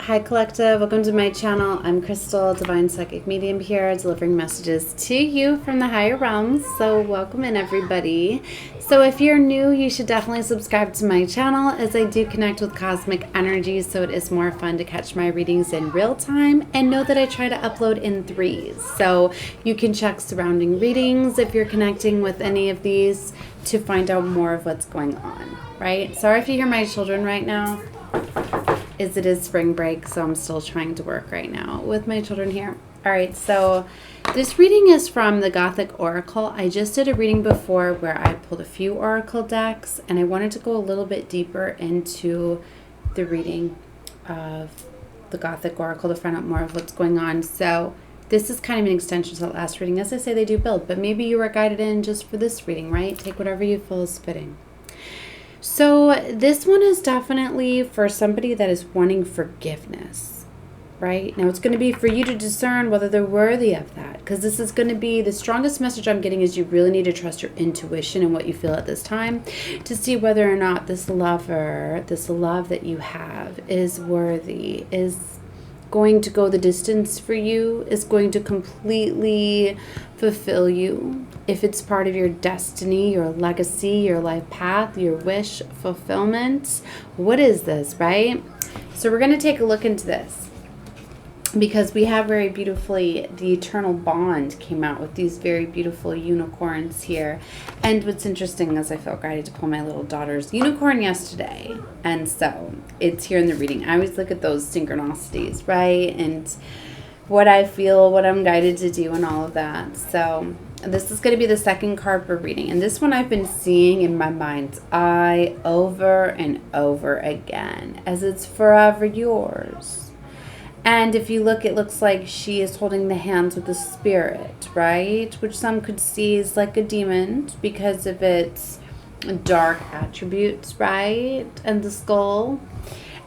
Hi Collective, welcome to my channel. I'm Crystal, Divine Psychic Medium here, delivering messages to you from the higher realms. So welcome in everybody. So if you're new, you should definitely subscribe to my channel as I do connect with cosmic energy, so it is more fun to catch my readings in real time, and know that I try to upload in threes. So you can check surrounding readings if you're connecting with any of these to find out more of what's going on, right? Sorry if you hear my children right now. It is spring break, so I'm still trying to work right now with my children here. All right, so this reading is from the Gothic Oracle. I just did a reading before where I pulled a few Oracle decks, and I wanted to go a little bit deeper into the reading of the Gothic Oracle to find out more of what's going on. So this is kind of an extension to the last reading. As I say, they do build, but maybe you were guided in just for this reading, right? Take whatever you feel is fitting. So this one is definitely for somebody that is wanting forgiveness, right? Now it's going to be for you to discern whether they're worthy of that, because this is going to be the strongest message I'm getting is you really need to trust your intuition and what you feel at this time to see whether or not this lover, this love that you have is worthy, is going to go the distance for you, is going to completely fulfill you. If it's part of your destiny, your legacy, your life path, your wish fulfillment, what is this, right? So we're going to take a look into this because we have very beautifully, the eternal bond came out with these very beautiful unicorns here. And what's interesting is I felt guided to pull my little daughter's unicorn yesterday. And so it's here in the reading. I always look at those synchronicities, right? And what I feel, what I'm guided to do and all of that. So this is going to be the second card we're reading. And this one I've been seeing in my mind's eye over and over again as it's forever yours. And if you look, it looks like she is holding the hands with the spirit, right? Which some could see is like a demon because of its dark attributes, right? And the skull.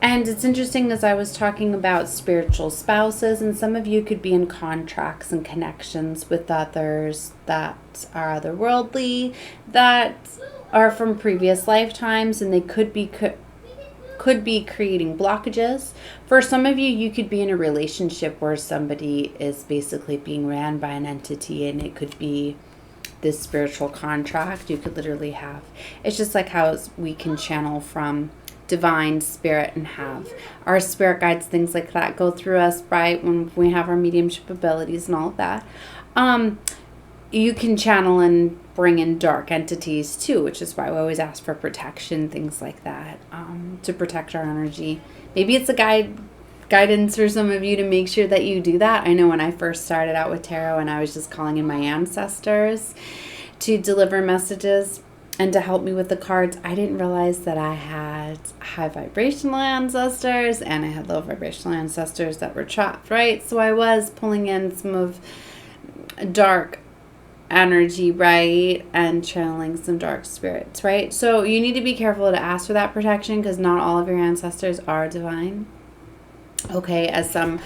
And it's interesting as I was talking about spiritual spouses, and some of you could be in contracts and connections with others that are otherworldly, that are from previous lifetimes, and they could be creating blockages. For some of you, you could be in a relationship where somebody is basically being ran by an entity, and it could be this spiritual contract you could literally have. It's just like how we can channel from divine spirit and have our spirit guides, things like that go through us, right? When we have our mediumship abilities and all of that. You can channel and bring in dark entities too, which is why we always ask for protection, things like that, to protect our energy. Maybe it's a guidance for some of you to make sure that you do that. I know when I first started out with tarot and I was just calling in my ancestors to deliver messages and to help me with the cards, I didn't realize that I had high vibrational ancestors and I had low vibrational ancestors that were trapped, right? So I was pulling in some of dark energy, right? And channeling some dark spirits, right? So you need to be careful to ask for that protection because not all of your ancestors are divine. Okay, as some,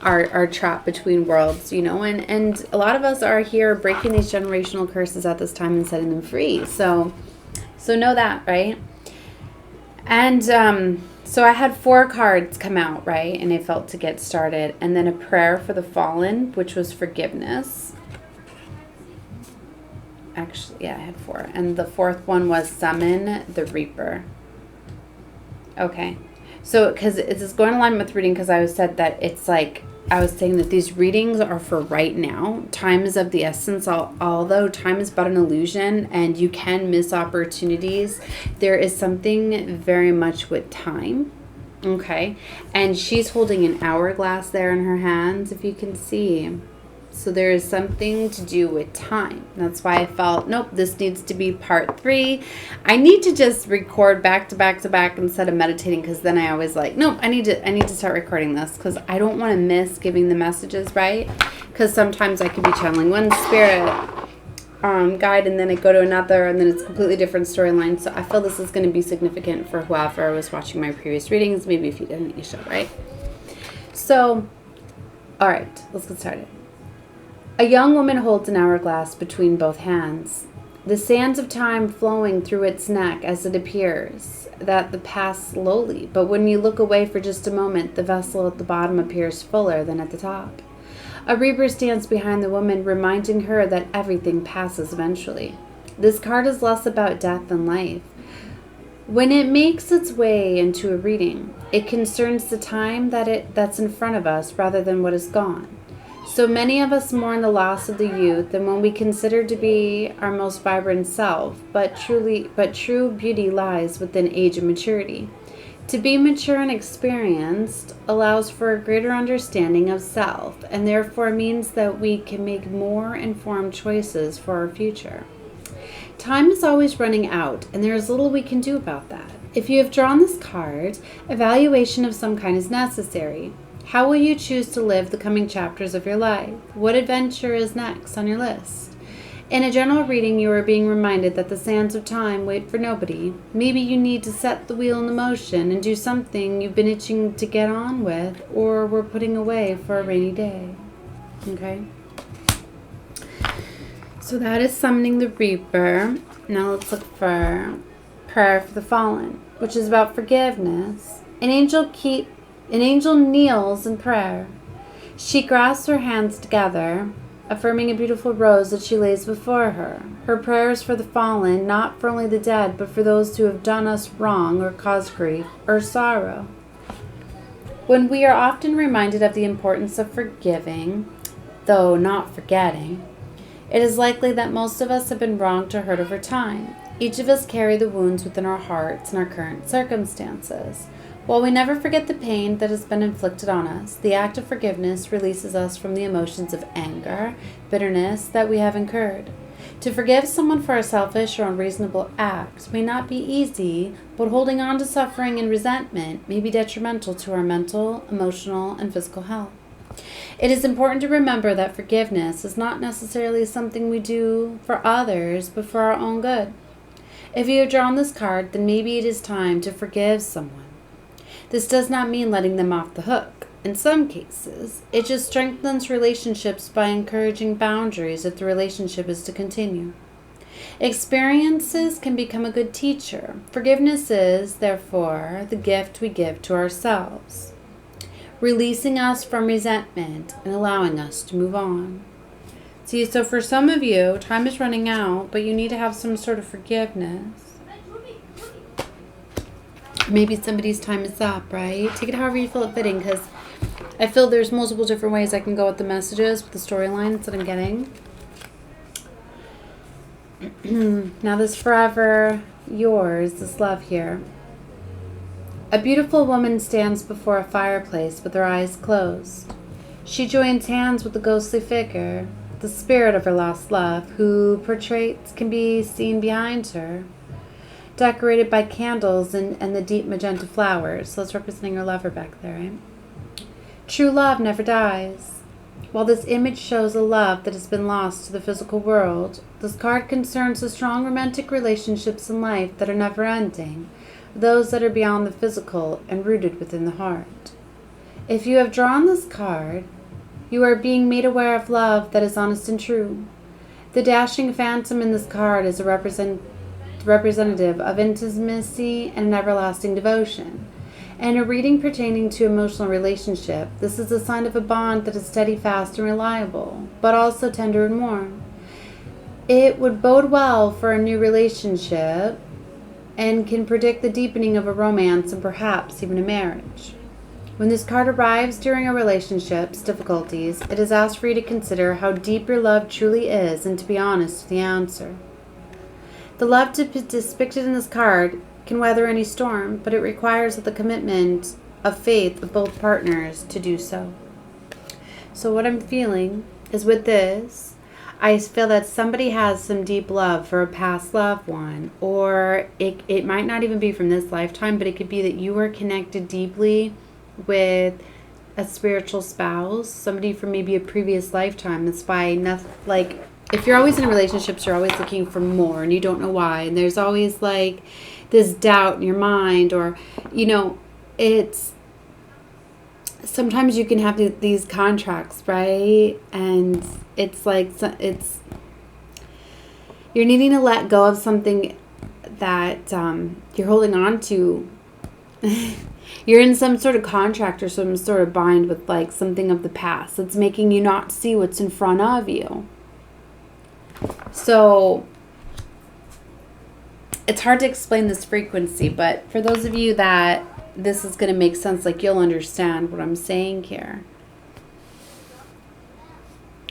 are trapped between worlds, and a lot of us are here breaking these generational curses at this time and setting them free. So know that, right? And so I had 4 cards come out, right? And I felt to get started. And then a prayer for the fallen, which was forgiveness. Actually, yeah, I had 4. And the 4th one was summon the Reaper. Okay. So, because it's going along with reading, because I said that it's like, I was saying that these readings are for right now. Time is of the essence, although time is but an illusion and you can miss opportunities. There is something very much with time, okay? And she's holding an hourglass there in her hands, if you can see. So there is something to do with time. That's why I felt, nope, this needs to be part 3. I need to just record back to back to back instead of meditating, because then I always like, nope, I need to start recording this because I don't want to miss giving the messages, right? Because sometimes I could be channeling one spirit guide and then I go to another and then it's a completely different storyline. So I feel this is going to be significant for whoever was watching my previous readings. Maybe if you didn't, you should, right? So, all right, let's get started. A young woman holds an hourglass between both hands, the sands of time flowing through its neck as it appears, that the pass slowly, but when you look away for just a moment, the vessel at the bottom appears fuller than at the top. A reaper stands behind the woman, reminding her that everything passes eventually. This card is less about death than life. When it makes its way into a reading, it concerns the time that's in front of us rather than what is gone. So many of us mourn the loss of the youth and when we consider to be our most vibrant self, but true beauty lies within age and maturity. To be mature and experienced allows for a greater understanding of self and therefore means that we can make more informed choices for our future. Time is always running out, and there is little we can do about that. If you have drawn this card, evaluation of some kind is necessary. How will you choose to live the coming chapters of your life? What adventure is next on your list? In a general reading, you are being reminded that the sands of time wait for nobody. Maybe you need to set the wheel into motion and do something you've been itching to get on with or were putting away for a rainy day. Okay? So that is summoning the Reaper. Now let's look for prayer for the fallen, which is about forgiveness. An angel kneels in prayer. She grasps her hands together, affirming a beautiful rose that she lays before her. Her prayer is for the fallen, not for only the dead, but for those who have done us wrong or caused grief or sorrow. When we are often reminded of the importance of forgiving, though not forgetting, it is likely that most of us have been wronged or hurt over time. Each of us carry the wounds within our hearts and our current circumstances. While we never forget the pain that has been inflicted on us, the act of forgiveness releases us from the emotions of anger, bitterness that we have incurred. To forgive someone for a selfish or unreasonable act may not be easy, but holding on to suffering and resentment may be detrimental to our mental, emotional, and physical health. It is important to remember that forgiveness is not necessarily something we do for others, but for our own good. If you have drawn this card, then maybe it is time to forgive someone. This does not mean letting them off the hook. In some cases, it just strengthens relationships by encouraging boundaries if the relationship is to continue. Experiences can become a good teacher. Forgiveness is, therefore, the gift we give to ourselves, releasing us from resentment and allowing us to move on. See, so for some of you, time is running out, but you need to have some sort of forgiveness. Maybe somebody's time is up, right? Take it however you feel it fitting, because I feel there's multiple different ways I can go with the messages, with the storylines that I'm getting. Now this forever yours, this love here. A beautiful woman stands before a fireplace with her eyes closed. She joins hands with the ghostly figure, the spirit of her lost love, who portraits can be seen behind her, decorated by candles and the deep magenta flowers. So that's representing her lover back there, right? True love never dies. While this image shows a love that has been lost to the physical world, this card concerns the strong romantic relationships in life that are never ending, those that are beyond the physical and rooted within the heart. If you have drawn this card, you are being made aware of love that is honest and true. The dashing phantom in this card is a representative of intimacy and an everlasting devotion. And a reading pertaining to emotional relationship, this is a sign of a bond that is steady, fast, and reliable, but also tender and warm. It would bode well for a new relationship and can predict the deepening of a romance and perhaps even a marriage. When this card arrives during a relationship's difficulties, it is asked for you to consider how deep your love truly is and to be honest with the answer. The love depicted in this card can weather any storm, but it requires the commitment of faith of both partners to do so. So what I'm feeling is with this, I feel that somebody has some deep love for a past loved one, or it might not even be from this lifetime, but it could be that you are connected deeply with a spiritual spouse, somebody from maybe a previous lifetime. That's why nothing, like, if you're always in relationships, you're always looking for more and you don't know why, and there's always like this doubt in your mind, or it's sometimes you can have these contracts, right? And it's like you're needing to let go of something you're holding on to. You're in some sort of contract or some sort of bind with like something of the past that's making you not see what's in front of you. So it's hard to explain this frequency, but for those of you that this is going to make sense, like you'll understand what I'm saying here.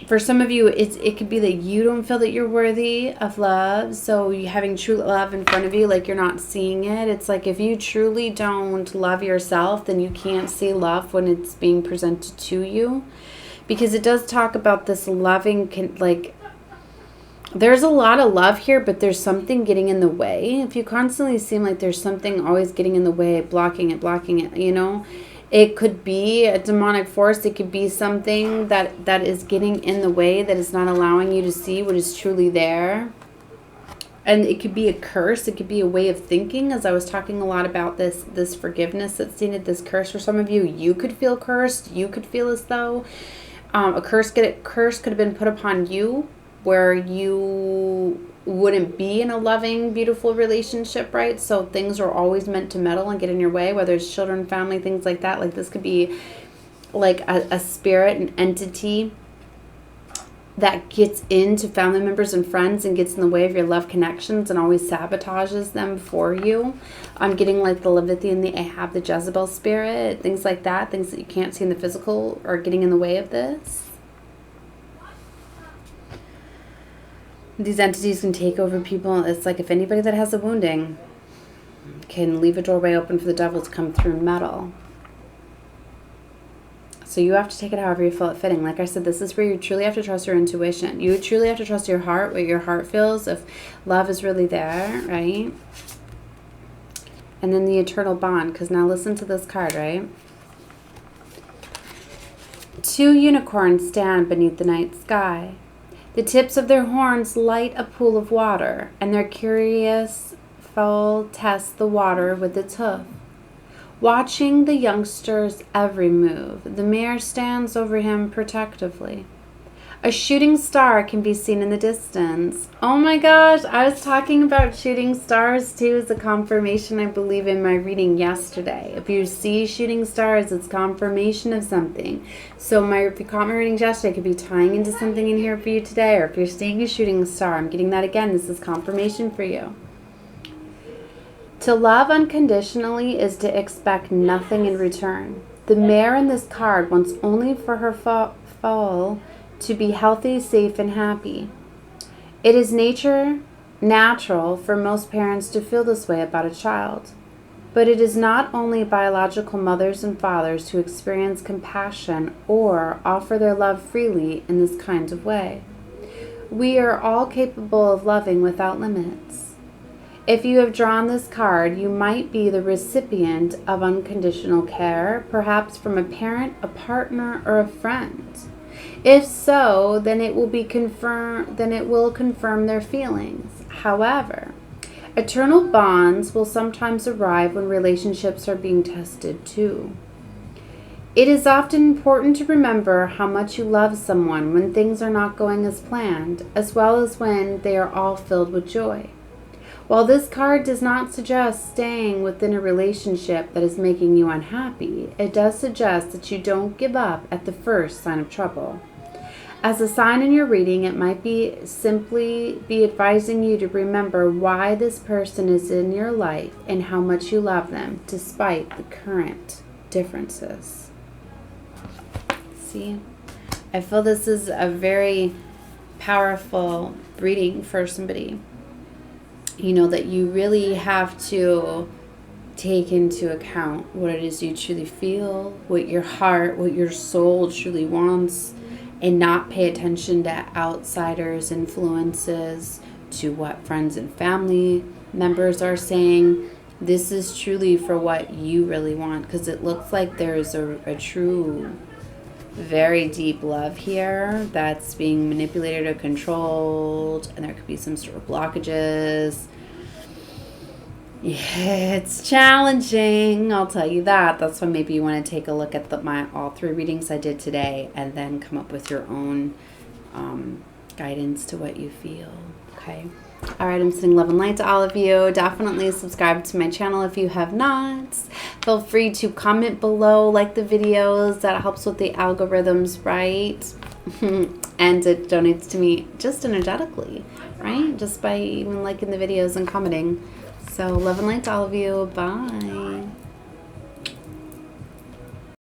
For some of you, it could be that you don't feel that you're worthy of love. So you having true love in front of you, like you're not seeing it. It's like if you truly don't love yourself, then you can't see love when it's being presented to you. Because it does talk about this loving, like, there's a lot of love here, but there's something getting in the way. If you constantly seem like there's something always getting in the way, blocking it, you know. It could be a demonic force. It could be something that is getting in the way, that is not allowing you to see what is truly there. And it could be a curse. It could be a way of thinking, as I was talking a lot about this forgiveness that's needed, this curse. For some of you, you could feel cursed. You could feel as though a curse could have been put upon you, where you wouldn't be in a loving, beautiful relationship, right? So things are always meant to meddle and get in your way, whether it's children, family, things like that. Like this could be like a spirit, an entity that gets into family members and friends and gets in the way of your love connections and always sabotages them for you. I'm getting like the Leviathan, the Ahab, the Jezebel spirit, things like that, things that you can't see in the physical are getting in the way of this. These entities can take over people. It's like if anybody that has a wounding can leave a doorway open for the devil to come through and meddle. So you have to take it however you feel it fitting. Like I said, this is where you truly have to trust your intuition. You truly have to trust your heart, what your heart feels, if love is really there, right? And then the eternal bond, because now listen to this card, right? 2 unicorns stand beneath the night sky. The tips of their horns light a pool of water, and their curious foal tests the water with its hoof. Watching the youngster's every move, the mare stands over him protectively. A shooting star can be seen in the distance. Oh my gosh, I was talking about shooting stars too as a confirmation, I believe, in my reading yesterday. If you see shooting stars, it's confirmation of something. So if you caught my readings yesterday, it could be tying into something in here for you today. Or if you're seeing a shooting star, I'm getting that again. This is confirmation for you. To love unconditionally is to expect nothing in return. The mare in this card wants only for her foal to be healthy, safe, and happy. It is natural for most parents to feel this way about a child. But it is not only biological mothers and fathers who experience compassion or offer their love freely in this kind of way. We are all capable of loving without limits. If you have drawn this card, you might be the recipient of unconditional care, perhaps from a parent, a partner, or a friend. If so, then it will confirm their feelings. However, eternal bonds will sometimes arrive when relationships are being tested too. It is often important to remember how much you love someone when things are not going as planned, as well as when they are all filled with joy. While this card does not suggest staying within a relationship that is making you unhappy, it does suggest that you don't give up at the first sign of trouble. As a sign in your reading, it might be simply advising you to remember why this person is in your life and how much you love them, despite the current differences. See, I feel this is a very powerful reading for somebody. You know, that you really have to take into account what it is you truly feel, what your heart, what your soul truly wants, and not pay attention to outsiders' influences, to what friends and family members are saying. This is truly for what you really want, because it looks like there is a true, very deep love here that's being manipulated or controlled, and there could be some sort of blockages. Yeah, it's challenging, I'll tell you that. That's why maybe you want to take a look at all 3 readings I did today, and then come up with your own guidance to what you feel. Okay. All right, I'm sending love and light to all of you. Definitely subscribe to my channel if you have not. Feel free to comment below, like the videos. That helps with the algorithms, right? And it donates to me just energetically, right? Just by even liking the videos and commenting. So love and light to all of you. Bye.